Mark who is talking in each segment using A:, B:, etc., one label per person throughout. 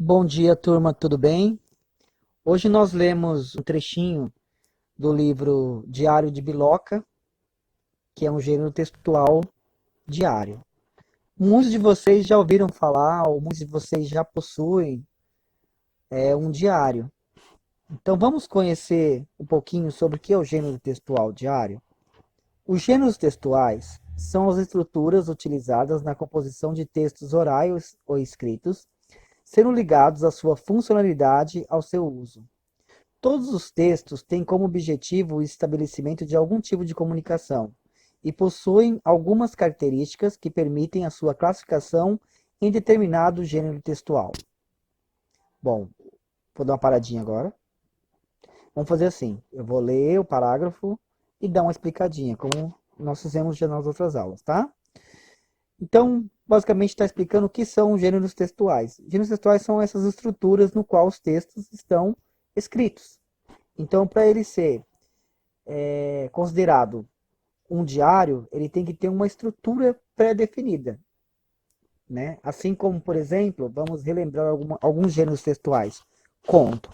A: Bom dia, turma, tudo bem? Hoje nós lemos um trechinho do livro Diário de Biloca, que é um gênero textual diário. Muitos de vocês já ouviram falar, ou muitos de vocês já possuem um diário. Então vamos conhecer um pouquinho sobre o que é o gênero textual diário. Os gêneros textuais são as estruturas utilizadas na composição de textos orais ou escritos, sendo ligados à sua funcionalidade ao seu uso. Todos os textos têm como objetivo o estabelecimento de algum tipo de comunicação e possuem algumas características que permitem a sua classificação em determinado gênero textual. Bom, vou dar uma paradinha agora. Vamos fazer assim, eu vou ler o parágrafo e dar uma explicadinha, como nós fizemos já nas outras aulas, tá? Então, basicamente está explicando o que são gêneros textuais. Gêneros textuais são essas estruturas no qual os textos estão escritos. Então, para ele ser considerado um diário, ele tem que ter uma estrutura pré-definida, né? Assim como, por exemplo, vamos relembrar alguns gêneros textuais: conto,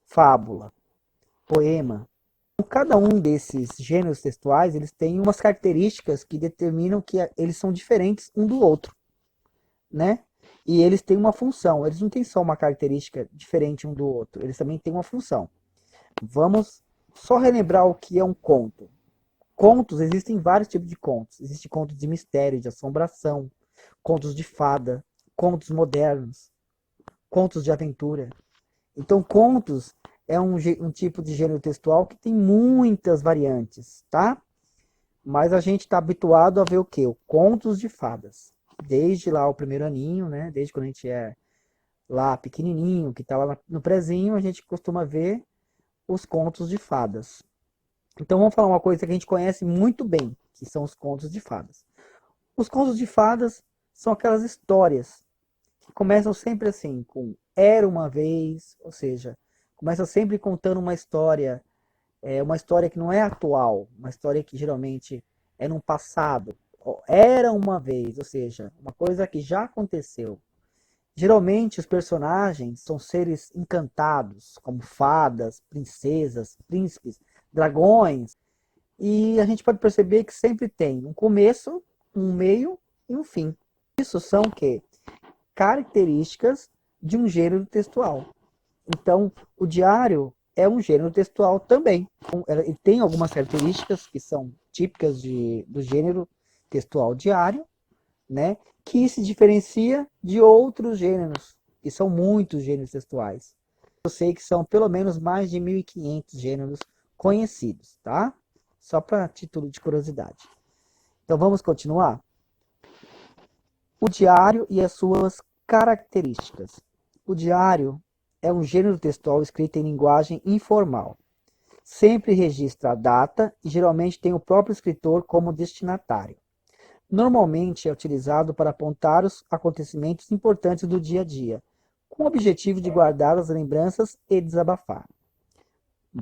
A: fábula, poema. Cada um desses gêneros textuais, eles têm umas características que determinam que eles são diferentes um do outro, né? E eles têm uma função, eles não têm só uma característica diferente um do outro, eles também têm uma função. Vamos só relembrar o que é um conto. Contos, existem vários tipos de contos. Existe contos de mistério, de assombração, contos de fada, contos modernos, contos de aventura. Então, contos é um tipo de gênero textual que tem muitas variantes, tá? Mas a gente está habituado a ver o quê? O contos de fadas. Desde lá o primeiro aninho, né? Desde quando a gente é lá pequenininho, que está lá no prezinho, a gente costuma ver os contos de fadas. Então vamos falar uma coisa que a gente conhece muito bem, que são os contos de fadas. Os contos de fadas são aquelas histórias que começam sempre assim, com era uma vez, ou seja, começa sempre contando uma história que não é atual, uma história que geralmente é no passado. Era uma vez, ou seja, uma coisa que já aconteceu. Geralmente os personagens são seres encantados, como fadas, princesas, príncipes, dragões. E a gente pode perceber que sempre tem um começo, um meio e um fim. Isso são o quê? Características de um gênero textual. Então, o diário é um gênero textual também. Ele tem algumas características que são típicas do gênero textual diário, né? Que se diferencia de outros gêneros, que são muitos gêneros textuais. Eu sei que são pelo menos mais de 1.500 gêneros conhecidos, tá? Só para título de curiosidade. Então vamos continuar? O diário e as suas características. O diário é um gênero textual escrito em linguagem informal. Sempre registra a data e geralmente tem o próprio escritor como destinatário. Normalmente é utilizado para apontar os acontecimentos importantes do dia a dia, com o objetivo de guardar as lembranças e desabafar.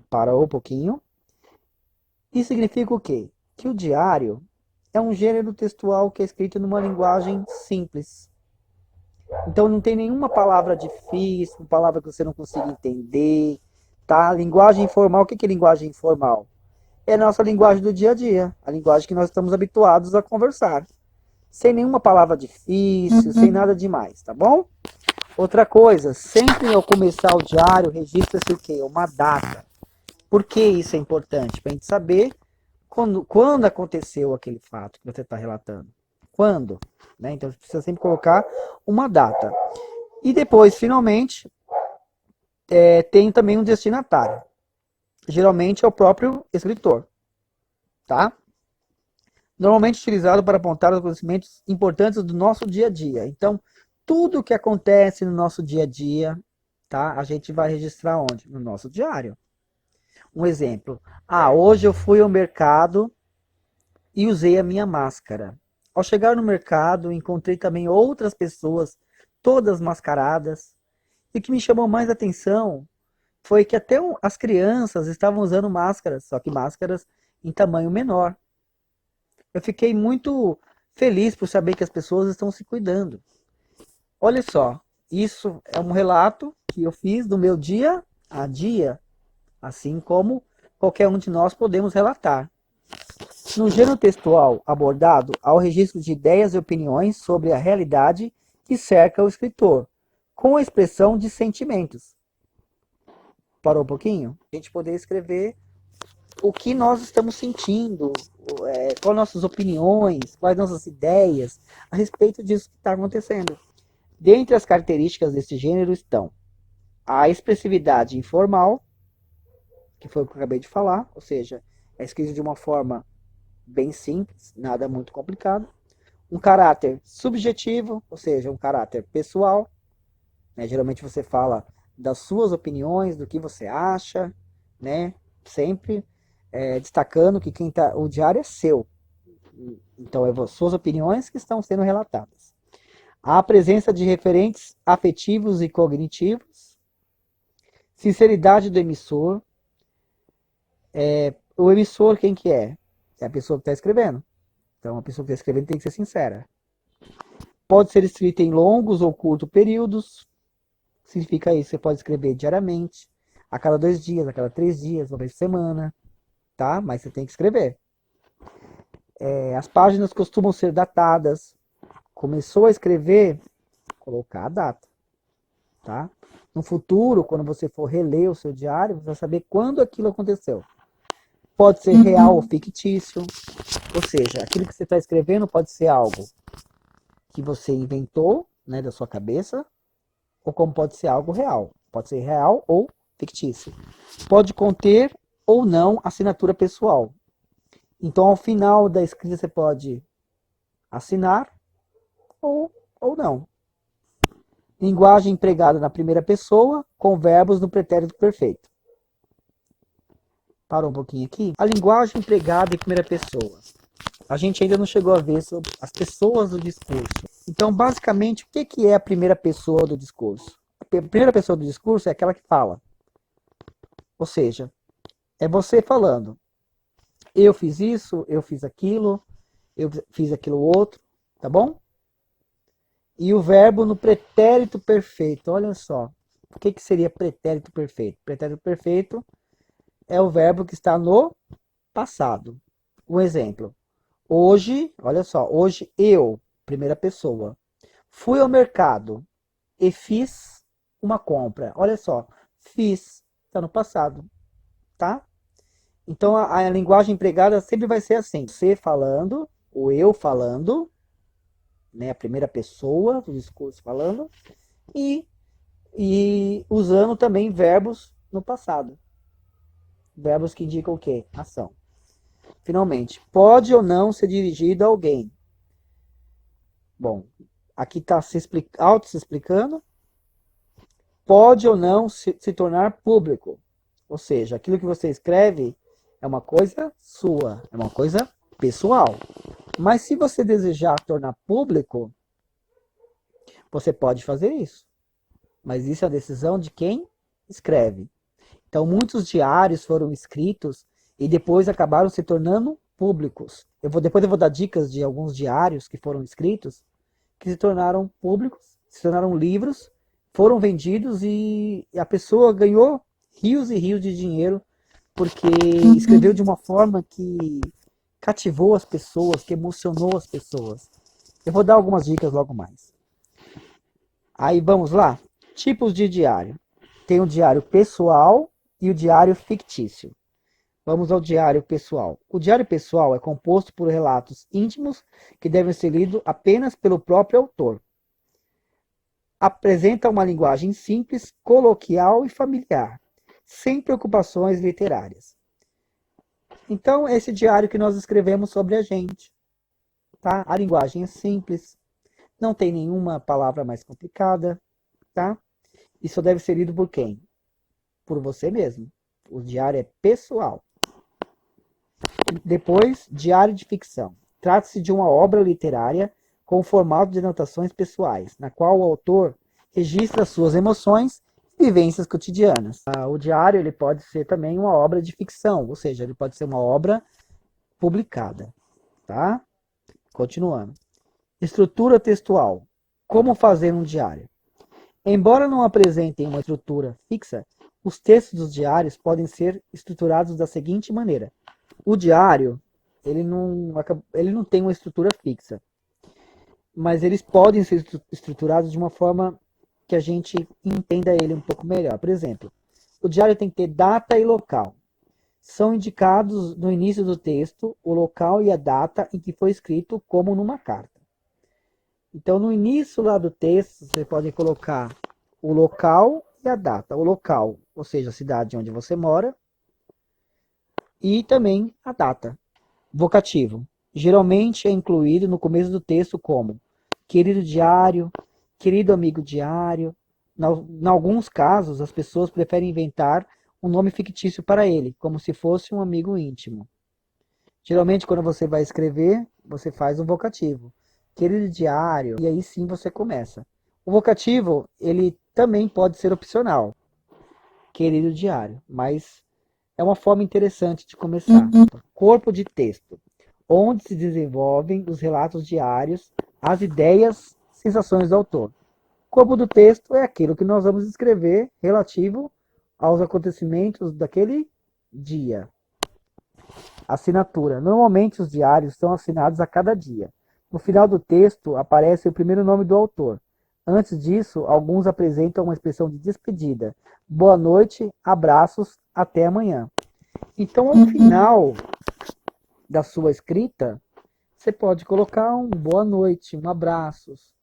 A: Parou um pouquinho. Isso significa o quê? Que o diário é um gênero textual que é escrito numa linguagem simples. Então não tem nenhuma palavra difícil, palavra que você não consiga entender, tá? Linguagem informal, o que é linguagem informal? É a nossa linguagem do dia a dia, a linguagem que nós estamos habituados a conversar. Sem nenhuma palavra difícil, sem nada demais, tá bom? Outra coisa, sempre ao começar o diário, registra-se o quê? Uma data. Por que isso é importante? Para a gente saber quando aconteceu aquele fato que você está relatando. Quando? Né? Então você precisa sempre colocar uma data. E depois, finalmente, tem também um destinatário. Geralmente é o próprio escritor. Tá? Normalmente utilizado para apontar os acontecimentos importantes do nosso dia a dia. Então, tudo o que acontece no nosso dia a dia, tá? A gente vai registrar onde? No nosso diário. Um exemplo. Hoje eu fui ao mercado e usei a minha máscara. Ao chegar no mercado, encontrei também outras pessoas, todas mascaradas. E o que me chamou mais atenção foi que até as crianças estavam usando máscaras, só que máscaras em tamanho menor. Eu fiquei muito feliz por saber que as pessoas estão se cuidando. Olha só, Isso é um relato que eu fiz do meu dia a dia, assim como qualquer um de nós podemos relatar. No gênero textual abordado, há o registro de ideias e opiniões sobre a realidade que cerca o escritor, com a expressão de sentimentos. Parou um pouquinho? A gente poder escrever o que nós estamos sentindo, quais nossas opiniões, quais nossas ideias a respeito disso que está acontecendo. Dentre as características desse gênero estão a expressividade informal, que foi o que eu acabei de falar, ou seja, é escrito de uma forma bem simples, nada muito complicado. Um caráter subjetivo, ou seja, um caráter pessoal, né? Geralmente você fala das suas opiniões, do que você acha, né? Sempre destacando que o diário é seu. Então, é suas opiniões que estão sendo relatadas. Há a presença de referentes afetivos e cognitivos, sinceridade do emissor. O emissor, quem que é? É a pessoa que está escrevendo. Então, a pessoa que está escrevendo tem que ser sincera. Pode ser escrita em longos ou curtos períodos. Significa isso, você pode escrever diariamente, a cada 2 dias, a cada 3 dias, uma vez por semana, tá? Mas você tem que escrever. As páginas costumam ser datadas. Começou a escrever, colocar a data, tá? No futuro, quando você for reler o seu diário, você vai saber quando aquilo aconteceu. Pode ser real ou fictício, ou seja, aquilo que você está escrevendo pode ser algo que você inventou, né, da sua cabeça, ou como pode ser algo real. Pode ser real ou fictício. Pode conter ou não assinatura pessoal. Então, ao final da escrita, você pode assinar ou não. Linguagem empregada na primeira pessoa, com verbos no pretérito perfeito. Parou um pouquinho aqui. A linguagem empregada em primeira pessoa. A gente ainda não chegou a ver sobre as pessoas do discurso. Então, basicamente, o que é a primeira pessoa do discurso? A primeira pessoa do discurso é aquela que fala. Ou seja, é você falando. Eu fiz isso, eu fiz aquilo, eu fiz aquilo outro, tá bom? E o verbo no pretérito perfeito. Olha só. O que seria pretérito perfeito? Pretérito perfeito é o verbo que está no passado. Um exemplo. Hoje, olha só. Hoje eu, primeira pessoa, fui ao mercado e fiz uma compra. Olha só. Fiz. Está no passado. Tá? Então a linguagem empregada sempre vai ser assim. Você falando, o eu falando, né, a primeira pessoa do discurso falando, e usando também verbos no passado. Verbos que indicam o quê? Ação. Finalmente, pode ou não ser dirigido a alguém. Bom, aqui está se explicando. Pode ou não se tornar público. Ou seja, aquilo que você escreve é uma coisa sua, é uma coisa pessoal. Mas se você desejar tornar público, você pode fazer isso. Mas isso é a decisão de quem escreve. Então, muitos diários foram escritos e depois acabaram se tornando públicos. Depois eu vou dar dicas de alguns diários que foram escritos, que se tornaram públicos, se tornaram livros, foram vendidos e a pessoa ganhou rios e rios de dinheiro porque escreveu de uma forma que cativou as pessoas, que emocionou as pessoas. Eu vou dar algumas dicas logo mais. Aí vamos lá. Tipos de diário. Tem o diário pessoal e o diário fictício. Vamos ao diário pessoal. O diário pessoal é composto por relatos íntimos que devem ser lidos apenas pelo próprio autor. Apresenta uma linguagem simples, coloquial e familiar, sem preocupações literárias. Então, esse diário que nós escrevemos sobre a gente. Tá? A linguagem é simples, não tem nenhuma palavra mais complicada. Tá? Isso deve ser lido por quem? Por você mesmo. O diário é pessoal. Depois, diário de ficção. Trata-se de uma obra literária com formato de anotações pessoais, na qual o autor registra suas emoções e vivências cotidianas. O diário ele pode ser também uma obra de ficção, ou seja, ele pode ser uma obra publicada. Tá? Continuando. Estrutura textual. Como fazer um diário? Embora não apresentem uma estrutura fixa, os textos dos diários podem ser estruturados da seguinte maneira. O diário, ele não tem uma estrutura fixa, mas eles podem ser estruturados de uma forma que a gente entenda ele um pouco melhor. Por exemplo, o diário tem que ter data e local. São indicados no início do texto o local e a data em que foi escrito, como numa carta. Então, no início lá do texto, você pode colocar o local e a data. O local, ou seja, a cidade onde você mora, e também a data. Vocativo. Geralmente é incluído no começo do texto como querido diário, querido amigo diário. Em alguns casos, as pessoas preferem inventar um nome fictício para ele, como se fosse um amigo íntimo. Geralmente, quando você vai escrever, você faz um vocativo. Querido diário, e aí sim você começa. O vocativo, ele também pode ser opcional, querido diário, mas é uma forma interessante de começar. Corpo de texto, onde se desenvolvem os relatos diários, as ideias, sensações do autor. Corpo do texto é aquilo que nós vamos escrever relativo aos acontecimentos daquele dia. Assinatura. Normalmente os diários são assinados a cada dia. No final do texto aparece o primeiro nome do autor. Antes disso, alguns apresentam uma expressão de despedida. Boa noite, abraços, até amanhã. Então, ao final da sua escrita, você pode colocar um boa noite, um abraços,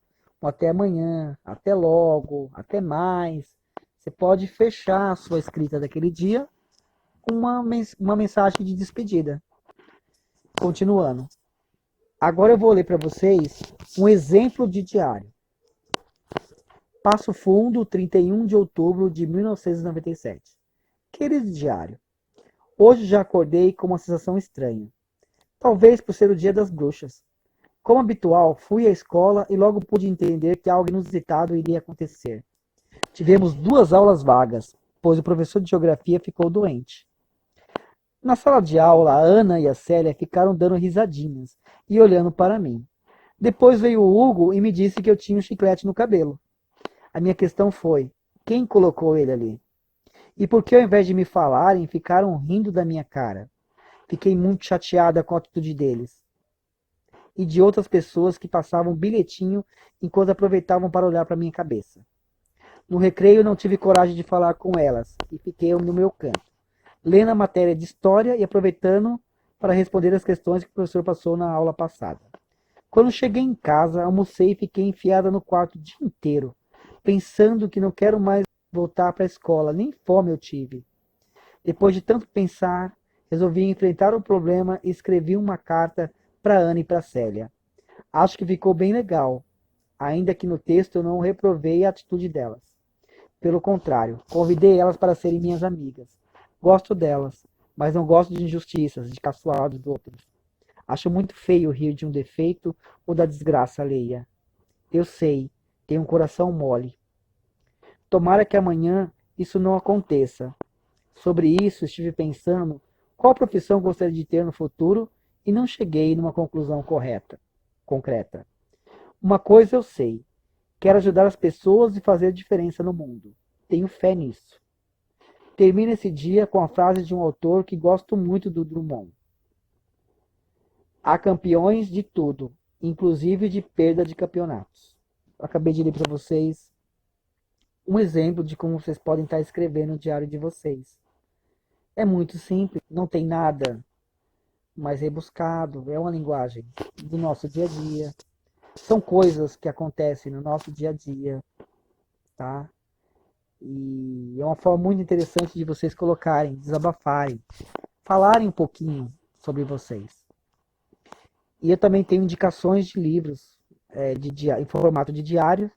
A: um até amanhã, até logo, até mais. Você pode fechar a sua escrita daquele dia com uma mensagem de despedida. Continuando. Agora eu vou ler para vocês um exemplo de diário. Passo Fundo, 31 de outubro de 1997. Querido diário, hoje já acordei com uma sensação estranha. Talvez por ser o dia das bruxas. Como habitual, fui à escola e logo pude entender que algo inusitado iria acontecer. Tivemos 2 aulas vagas, pois o professor de geografia ficou doente. Na sala de aula, a Ana e a Célia ficaram dando risadinhas e olhando para mim. Depois veio o Hugo e me disse que eu tinha um chiclete no cabelo. A minha questão foi: quem colocou ele ali? E por que ao invés de me falarem, ficaram rindo da minha cara? Fiquei muito chateada com a atitude deles. E de outras pessoas que passavam bilhetinho enquanto aproveitavam para olhar para minha cabeça. No recreio não tive coragem de falar com elas e fiquei no meu canto, lendo a matéria de história e aproveitando para responder as questões que o professor passou na aula passada. Quando cheguei em casa, almocei e fiquei enfiada no quarto o dia inteiro, pensando que não quero mais voltar para a escola, nem fome eu tive. Depois de tanto pensar, resolvi enfrentar o problema e escrevi uma carta para Ana e para Célia. Acho que ficou bem legal, ainda que no texto eu não reprovei a atitude delas. Pelo contrário, convidei elas para serem minhas amigas. Gosto delas, mas não gosto de injustiças, de caçoar dos outros. Acho muito feio rir de um defeito ou da desgraça alheia. Eu sei, tenho um coração mole. Tomara que amanhã isso não aconteça. Sobre isso estive pensando qual profissão gostaria de ter no futuro e não cheguei numa conclusão concreta. Uma coisa eu sei, quero ajudar as pessoas e fazer diferença no mundo. Tenho fé nisso. Termino esse dia com a frase de um autor que gosto muito do Drummond. Há campeões de tudo, inclusive de perda de campeonatos. Eu acabei de ler para vocês um exemplo de como vocês podem estar escrevendo o diário de vocês. É muito simples, não tem nada mais rebuscado, é uma linguagem do nosso dia a dia. São coisas que acontecem no nosso dia a dia, tá? E é uma forma muito interessante de vocês colocarem, desabafarem, falarem um pouquinho sobre vocês. E eu também tenho indicações de livros em formato de diário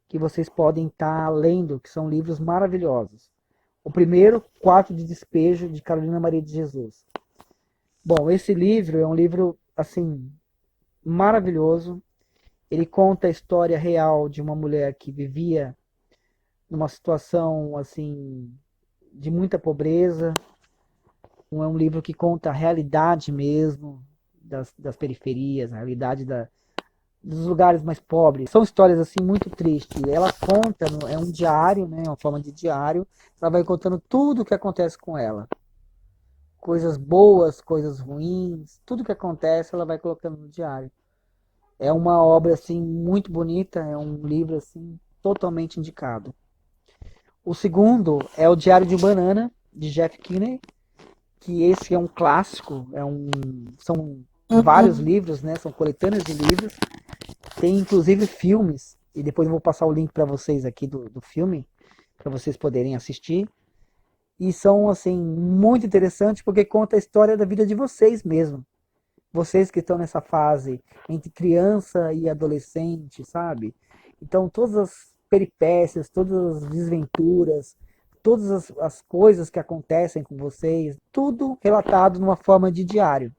A: que vocês podem estar lendo, que são livros maravilhosos. O primeiro, Quarto de Despejo, de Carolina Maria de Jesus. Bom, esse livro é um livro, assim, maravilhoso. Ele conta a história real de uma mulher que vivia numa situação, assim, de muita pobreza. É um livro que conta a realidade mesmo das periferias, a realidade dos lugares mais pobres. São histórias assim muito tristes. Ela conta, é um diário, né, uma forma de diário. Ela vai contando tudo o que acontece com ela. Coisas boas, coisas ruins, tudo que acontece ela vai colocando no diário. É uma obra assim muito bonita, é um livro assim totalmente indicado. O segundo é o Diário de um Banana, de Jeff Kinney, que esse é um clássico, são vários livros, né? São coletâneas de livros. Tem inclusive filmes, e depois eu vou passar o link para vocês aqui do filme, para vocês poderem assistir. E são, assim, muito interessantes porque conta a história da vida de vocês mesmo. Vocês que estão nessa fase entre criança e adolescente, sabe? Então, todas as peripécias, todas as desventuras, todas as coisas que acontecem com vocês, tudo relatado numa forma de diário.